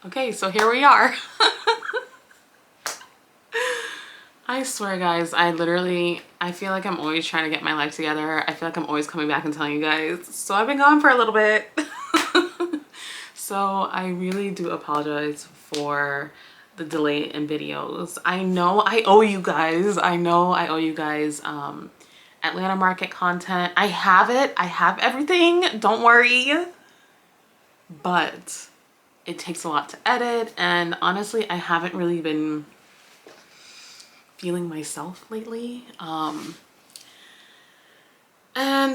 Okay, so here we are. I swear guys, I feel like I'm always trying to get my life together. I feel like I'm always coming back and telling you guys. So I've been gone for a little bit. So I really do apologize for the delay in videos. I know I owe you guys. Atlanta market content. I have it. I have everything. Don't worry. But it takes a lot to edit, and honestly, I haven't really been feeling myself lately. And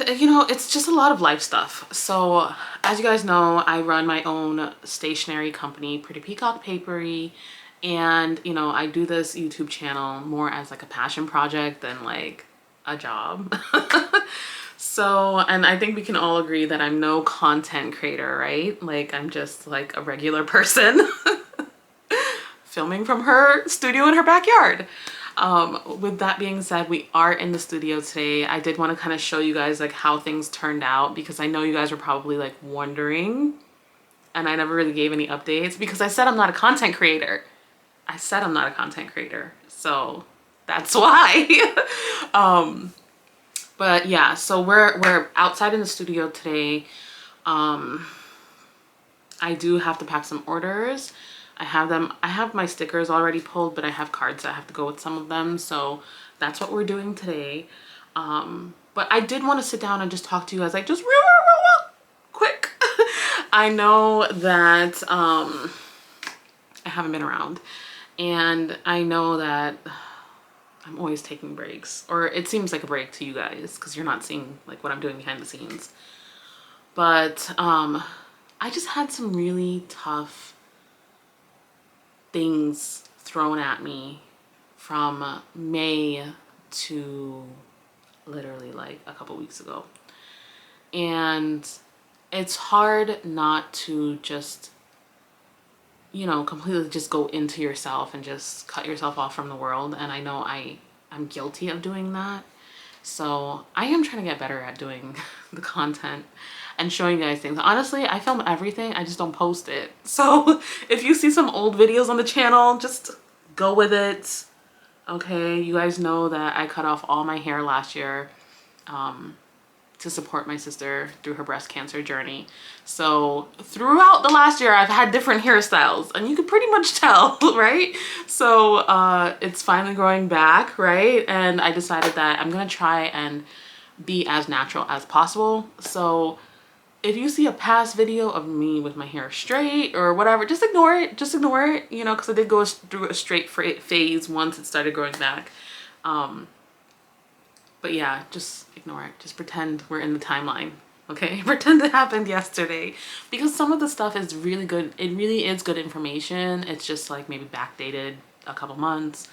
you know, it's just a lot of life stuff. So as you guys know, I run my own stationery company, Pretty Peacock Papery, and you know, I do this YouTube channel more as like a passion project than like a job. So, and I think we can all agree that I'm no content creator, right? Like I'm just like a regular person filming from her studio in her backyard. With that being said, we are in the studio today. I did want to kind of show you guys like how things turned out, because I know you guys were probably like wondering, and I never really gave any updates because I said I'm not a content creator. So that's why. But yeah, so we're outside in the studio today. I do have to pack some orders. I have my stickers already pulled, but I have cards that have to go with some of them. So that's what we're doing today. But I did want to sit down and just talk to you guys like just real quick. I know that I haven't been around, and I know that I'm always taking breaks, or it seems like a break to you guys because you're not seeing like what I'm doing behind the scenes. But I just had some really tough things thrown at me from May to literally like a couple weeks ago. And it's hard not to just, you know, completely just go into yourself and just cut yourself off from the world. And I know I'm guilty of doing that. So I am trying to get better at doing the content and showing you guys things. Honestly, I film everything, I just don't post it. So if you see some old videos on the channel, just go with it. Okay, you guys know that I cut off all my hair last year to support my sister through her breast cancer journey. So throughout the last year, I've had different hairstyles, and you can pretty much tell, right? So it's finally growing back, right? And I decided that I'm gonna try and be as natural as possible. So if you see a past video of me with my hair straight or whatever, just ignore it. Just ignore it, you know, because I did go through a straight phase once it started growing back. But yeah, just ignore it. Just pretend we're in the timeline, okay? Pretend it happened yesterday, because some of the stuff is really good. It really is good information. It's just like maybe backdated a couple months,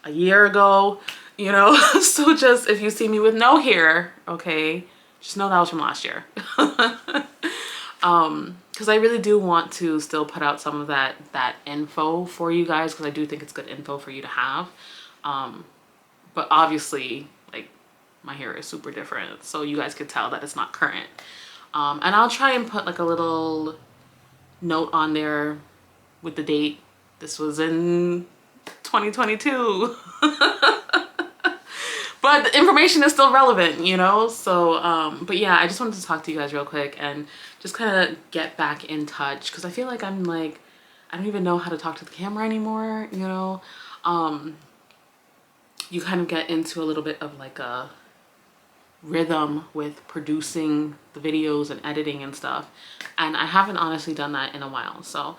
a year ago, you know? So just if you see me with no hair, okay, just know that was from last year. Because I really do want to still put out some of that info for you guys, because I do think it's good info for you to have. But obviously, like, my hair is super different, so you guys could tell that it's not current. And I'll try and put like a little note on there with the date. This was in 2022. But the information is still relevant, you know? So, but yeah, I just wanted to talk to you guys real quick and just kind of get back in touch, because I feel like I'm like, I don't even know how to talk to the camera anymore, you know? You kind of get into a little bit of like a rhythm with producing the videos and editing and stuff. And I haven't honestly done that in a while. So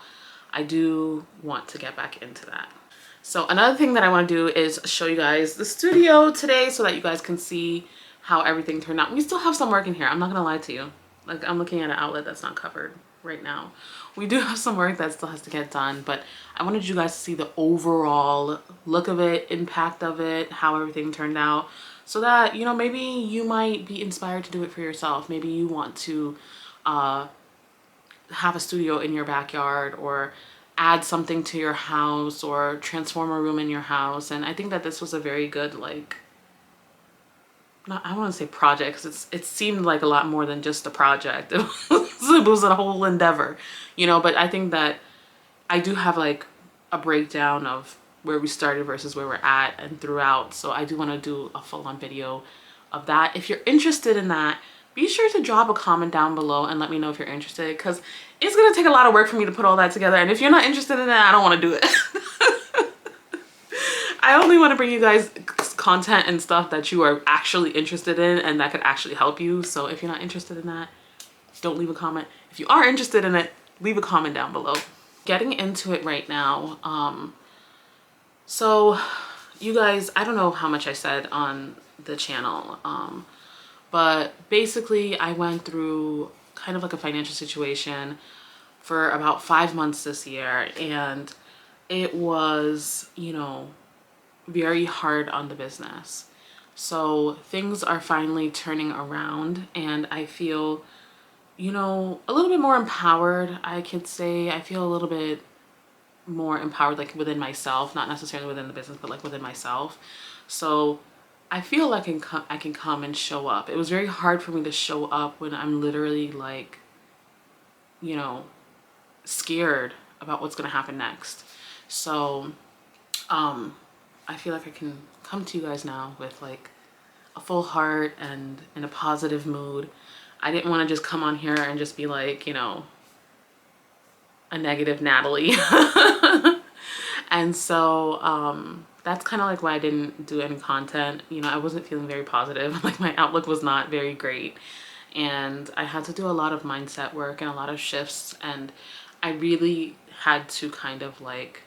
I do want to get back into that. So another thing that I want to do is show you guys the studio today so that you guys can see how everything turned out. We still have some work in here. I'm not going to lie to you. Like, I'm looking at an outlet that's not covered right now. We do have some work that still has to get done, but I wanted you guys to see the overall look of it, impact of it, how everything turned out, so that, you know, maybe you might be inspired to do it for yourself. Maybe you want to have a studio in your backyard, or add something to your house, or transform a room in your house. And I think that this was a very good, like, I don't want to say project, because it seemed like a lot more than just a project. It was a whole endeavor, you know. But I think that I do have like a breakdown of where we started versus where we're at and throughout. So I do want to do a full-on video of that. If you're interested in that, be sure to drop a comment down below and let me know if you're interested, because it's going to take a lot of work for me to put all that together. And if you're not interested in that, I don't want to do it. I only want to bring you guys content and stuff that you are actually interested in and that could actually help you. So if you're not interested in that, don't leave a comment. If you are interested in it, leave a comment down below. Getting into it right now. So you guys, I don't know how much I said on the channel, but basically I went through kind of like a financial situation for about 5 months this year, and it was, you know, very hard on the business. So things are finally turning around and I feel, you know, a little bit more empowered, I could say. I feel a little bit more empowered, like within myself, not necessarily within the business, but like within myself. So I feel like I can come and show up. It was very hard for me to show up when I'm literally like, you know, scared about what's going to happen next. So I feel like I can come to you guys now with like a full heart and in a positive mood. I didn't want to just come on here and just be like, you know, a negative Natalie. And so that's kind of like why I didn't do any content. You know, I wasn't feeling very positive. Like my outlook was not very great. And I had to do a lot of mindset work and a lot of shifts. And I really had to kind of like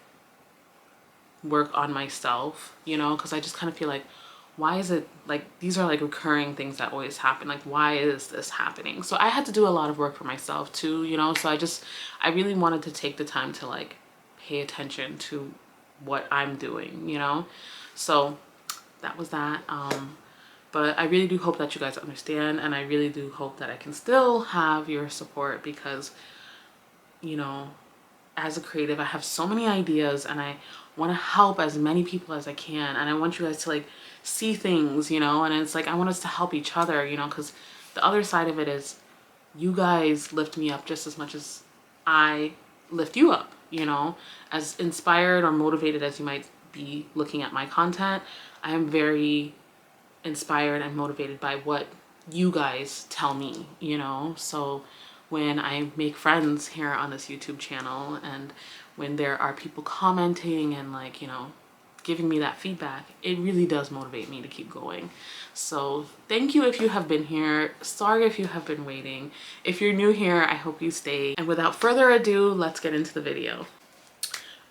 work on myself, you know, because I just kind of feel like, why is it like these are like recurring things that always happen? Like, why is this happening? So I had to do a lot of work for myself too, you know. So I really wanted to take the time to like pay attention to what I'm doing, you know. So that was that. But I really do hope that you guys understand, and I really do hope that I can still have your support, because, you know, as a creative, I have so many ideas and I want to help as many people as I can, and I want you guys to like see things, you know. And it's like I want us to help each other, you know, because the other side of it is you guys lift me up just as much as I lift you up, you know. As inspired or motivated as you might be looking at my content, I am very inspired and motivated by what you guys tell me, you know. So when I make friends here on this YouTube channel, and when there are people commenting and like, you know, giving me that feedback, it really does motivate me to keep going. So thank you if you have been here. Sorry if you have been waiting. If you're new here, I hope you stay. And without further ado, let's get into the video.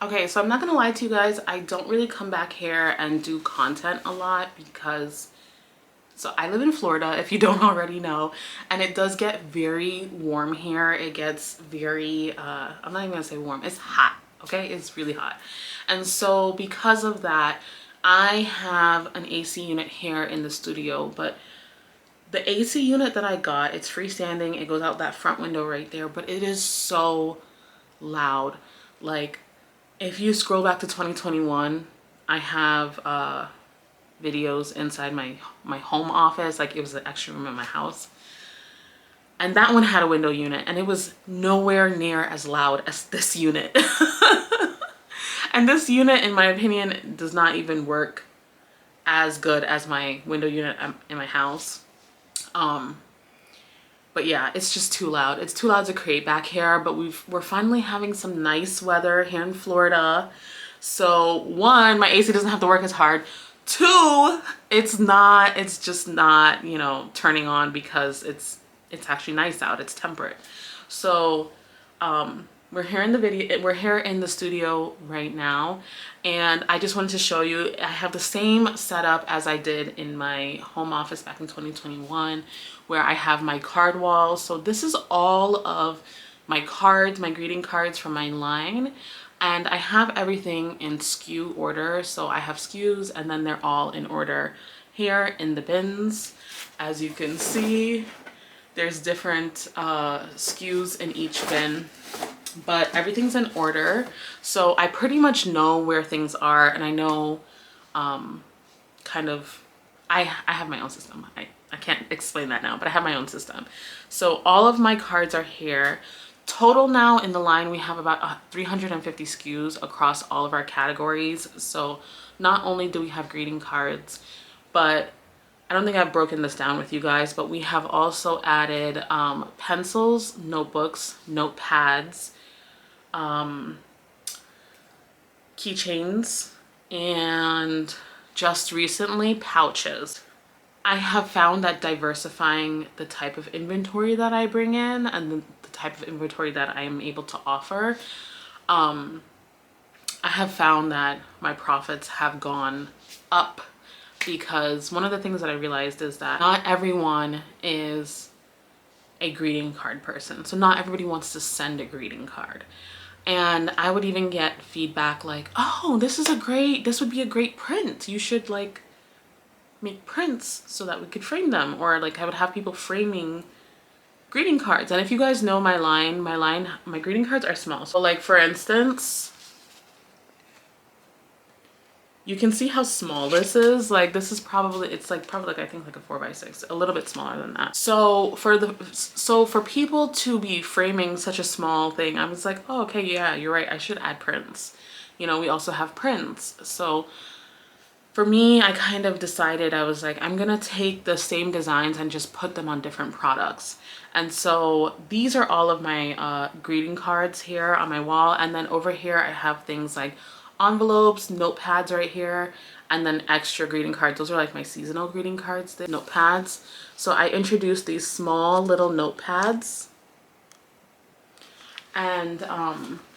Okay, so I'm not gonna lie to you guys, I don't really come back here and do content a lot because, so I live in Florida, if you don't already know, and it does get very warm here. It gets very, I'm not even gonna say warm, it's hot, okay? It's really hot. And so because of that, I have an AC unit here in the studio, but the AC unit that I got, it's freestanding, it goes out that front window right there, but it is so loud. Like, if you scroll back to 2021, I have videos inside my home office, like it was an extra room in my house, and that one had a window unit and it was nowhere near as loud as this unit. And this unit, in my opinion, does not even work as good as my window unit in my house. But yeah, it's just too loud. It's too loud to create back here, but we're finally having some nice weather here in Florida. So one, my AC doesn't have to work as hard. Two, it's just not, you know, turning on because it's actually nice out. It's temperate. So we're here in the studio right now, and I just wanted to show you, I have the same setup as I did in my home office back in 2021, where I have my card wall. So this is all of my cards, my greeting cards from my line. And I have everything in SKU order. So I have SKUs and then they're all in order here in the bins. As you can see, there's different SKUs in each bin, but everything's in order. So I pretty much know where things are, and I know kind of, I have my own system. I can't explain that now, but I have my own system. So all of my cards are here. Total now in the line, we have about 350 SKUs across all of our categories. So not only do we have greeting cards, but I don't think I've broken this down with you guys, but we have also added pencils, notebooks, notepads, keychains, and just recently pouches. I have found that diversifying the type of inventory that I bring in and the type of inventory that I am able to offer, I have found that my profits have gone up, because one of the things that I realized is that not everyone is a greeting card person. So not everybody wants to send a greeting card. And I would even get feedback like, oh, this would be a great print. You should like make prints so that we could frame them. Or like I would have people framing greeting cards. And if you guys know my greeting cards are small. So like for instance, you can see how small this is. Like this is probably, it's like probably like I think like a 4x6, a little bit smaller than that. So for people to be framing such a small thing, I was like, oh, okay, yeah, you're right. I should add prints. You know, we also have prints. So for me, I kind of decided, I was like, I'm gonna take the same designs and just put them on different products. And so these are all of my greeting cards here on my wall. And then over here, I have things like envelopes, notepads right here, and then extra greeting cards. Those are like my seasonal greeting cards, the notepads. So I introduced these small little notepads, and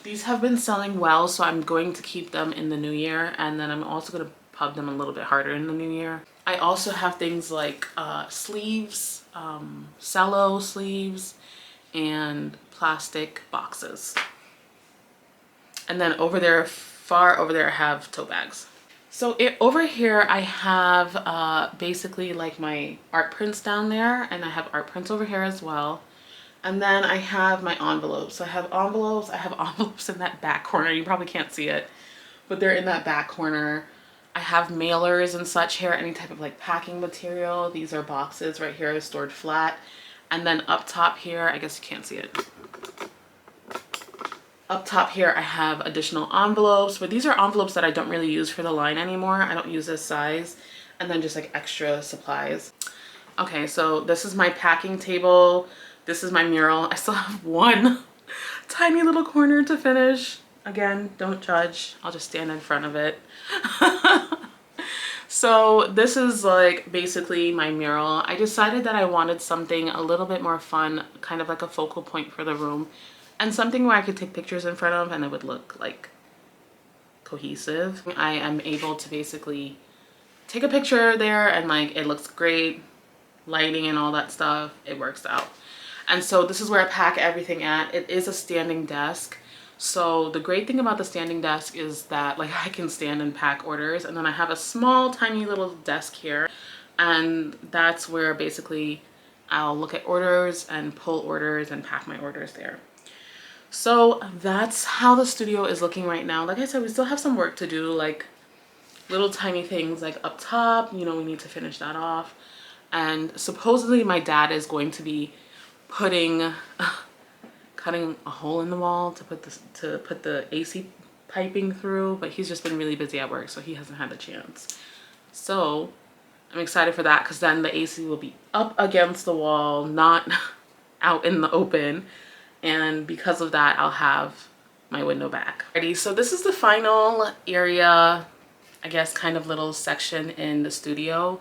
these have been selling well, so I'm going to keep them in the new year, and then I'm also going to pub them a little bit harder in the new year. I also have things like sleeves, cello sleeves, and plastic boxes. And then over there, far over there, I have tote bags. So over here, I have basically like my art prints down there, and I have art prints over here as well. And then I have my envelopes. So I have envelopes in that back corner. You probably can't see it, but they're in that back corner. I have mailers and such here, any type of like packing material. These are boxes right here stored flat. And then up top here, I guess you can't see it. Up top here, I have additional envelopes, but these are envelopes that I don't really use for the line anymore. I don't use this size. And then just like extra supplies. Okay, so this is my packing table. This is my mural. I still have one tiny little corner to finish. Again, don't judge. I'll just stand in front of it. So this is like basically my mural. I decided that I wanted something a little bit more fun, kind of like a focal point for the room, and something where I could take pictures in front of and it would look like cohesive. I am able to basically take a picture there and like it looks great, lighting and all that stuff, it works out. And so this is where I pack everything at. It is a standing desk. So the great thing about the standing desk is that like I can stand and pack orders, and then I have a small tiny little desk here, and that's where basically I'll look at orders and pull orders and pack my orders there. So that's how the studio is looking right now. Like I said, we still have some work to do, like little tiny things like up top, you know, we need to finish that off. And supposedly my dad is going to be cutting a hole in the wall to put the AC piping through, but he's just been really busy at work, so he hasn't had the chance. So I'm excited for that, because then the AC will be up against the wall, not out in the open, and because of that I'll have my window back. Alrighty, so this is the final area, I guess kind of little section in the studio.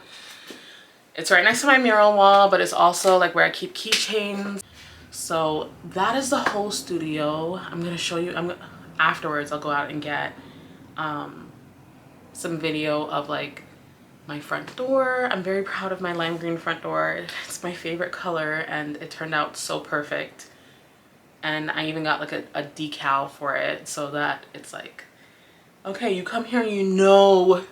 It's right next to my mural wall, but it's also like where I keep keychains. So that is the whole studio. I'm gonna show you, afterwards I'll go out and get some video of like my front door. I'm very proud of my lime green front door. It's my favorite color and it turned out so perfect. And I even got like a decal for it so that it's like, okay, you come here, you know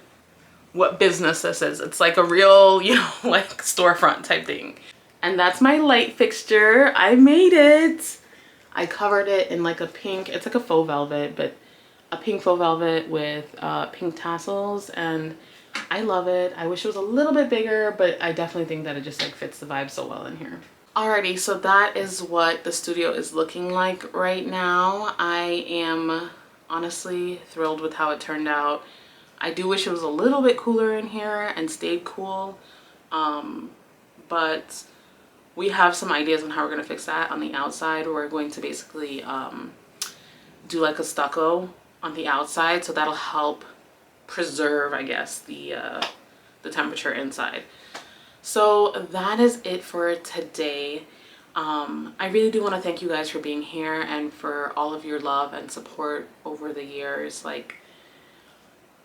what business this is. It's like a real, you know, like storefront type thing. And that's my light fixture. I made it. I covered it in like a pink, it's like a faux velvet, but a pink faux velvet with pink tassels, and I love it. I wish it was a little bit bigger, but I definitely think that it just like fits the vibe so well in here. Alrighty, so that is what the studio is looking like right now. I am honestly thrilled with how it turned out. I do wish it was a little bit cooler in here and stayed cool, but we have some ideas on how we're going to fix that on the outside. We're going to basically do like a stucco on the outside, so that'll help preserve, I guess, the temperature inside. So that is it for today. I really do want to thank you guys for being here and for all of your love and support over the years. Like,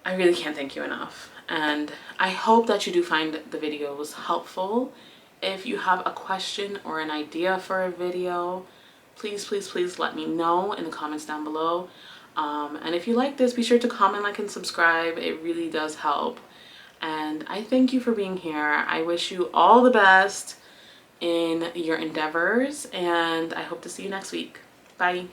I really can't thank you enough. And I hope that you do find the videos helpful. If you have a question or an idea for a video, please, please, please let me know in the comments down below. And if you like this, be sure to comment, like, and subscribe. It really does help. And I thank you for being here. I wish you all the best in your endeavors, and I hope to see you next week. Bye.